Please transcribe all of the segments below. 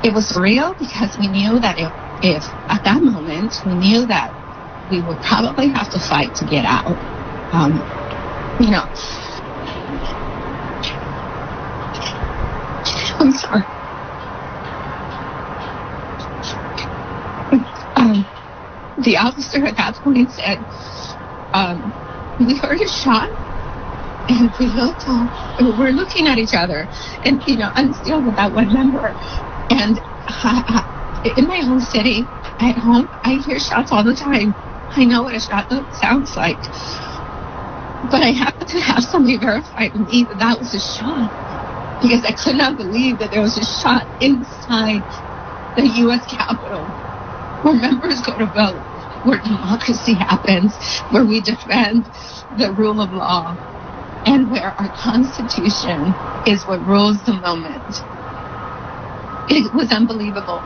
it was real because we knew that if at that moment, we knew that we would probably have to fight to get out. I'm sorry. The officer at that point said, we heard a shot, and we looked up, we're looking at each other, and, I'm still with that one member. And in my own city, at home, I hear shots all the time. I know what a shot sounds like. But I had to have somebody verify to me that was a shot, because I could not believe that there was a shot inside the U.S. Capitol, where members go to vote, where democracy happens, where we defend the rule of law, and where our Constitution is what rules the moment. It was unbelievable.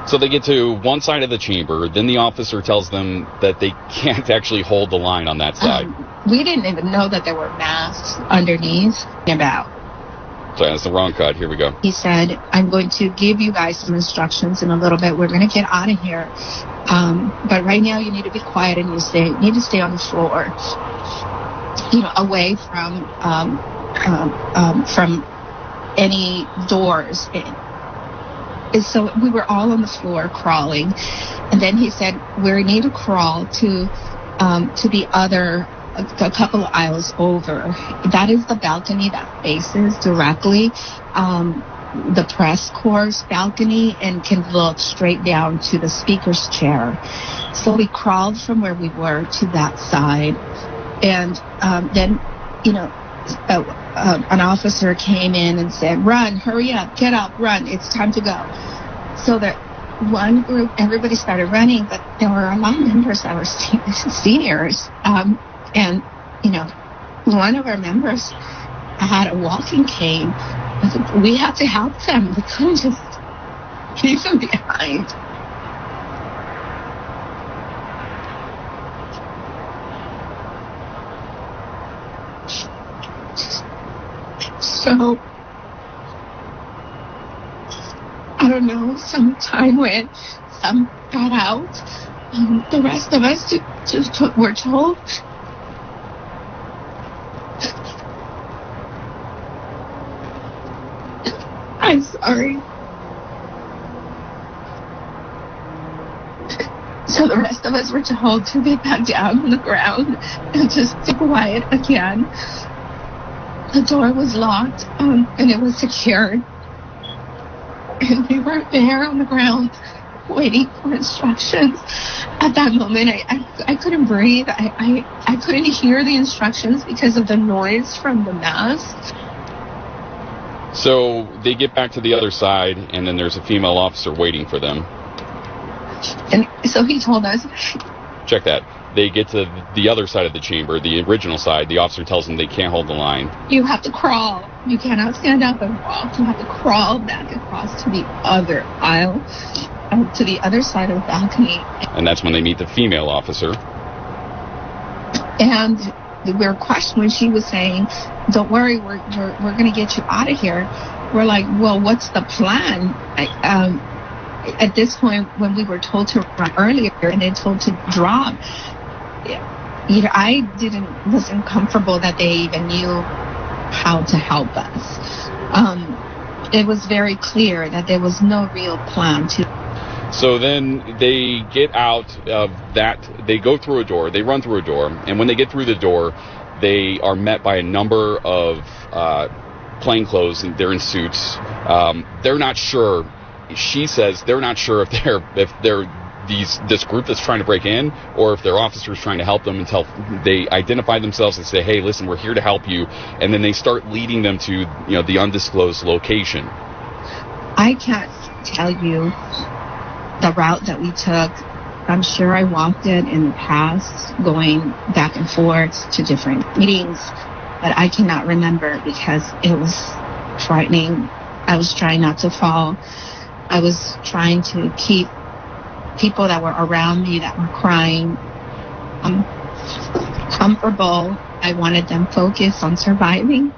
So they get to one side of the chamber, then the officer tells them that they can't actually hold the line on that side. We didn't even know that there were masks underneath. So that's the wrong cut. Here we go. He said, I'm going to give you guys some instructions in a little bit. We're going to get out of here. But right now you need to be quiet and you need to stay on the floor, away from any doors. And so we were all on the floor crawling. And then he said, we need to crawl to the other, a couple of aisles over. That is the balcony that faces directly the press corps balcony and can look straight down to the speaker's chair. So we crawled from where we were to that side. And then, an officer came in and said, run, hurry up, get up, run, it's time to go. So that one group, everybody started running, but there were a lot of members that were seniors. And, one of our members had a walking cane. We had to help them. We couldn't just leave them behind. So, I don't know, sometime when some got out, the rest of us just were told, I'm sorry. So the rest of us were told to get back down on the ground and just be quiet again. The door was locked, and it was secured. And we were there on the ground waiting for instructions. At that moment, I couldn't breathe. I couldn't hear the instructions because of the noise from the mask. So they get back to the other side, and then there's a female officer waiting for them. And so he told us. Check that. They get to the other side of the chamber, the original side. The officer tells them they can't hold the line. You have to crawl. You cannot stand up and walk. You have to crawl back across to the other aisle, to the other side of the balcony. And that's when they meet the female officer. And we were questioned when she was saying, don't worry, we're going to get you out of here. We're like, well, what's the plan? At this point, when we were told to run earlier and then told to drop, I wasn't comfortable that they even knew how to help us. It was very clear that there was no real plan to. So then they get out of that, they go through a door, they run through a door, and when they get through the door, they are met by a number of plainclothes, and they're in suits. They're not sure. She says they're not sure if they're this group that's trying to break in, or if they're officers trying to help them, until they identify themselves and say, hey, listen, we're here to help you. And then they start leading them to the undisclosed location. I can't tell you the route that we took. I'm sure I walked it in the past, going back and forth to different meetings, but I cannot remember because it was frightening. I was trying not to fall. I was trying to keep people that were around me that were crying comfortable. I wanted them focused on surviving.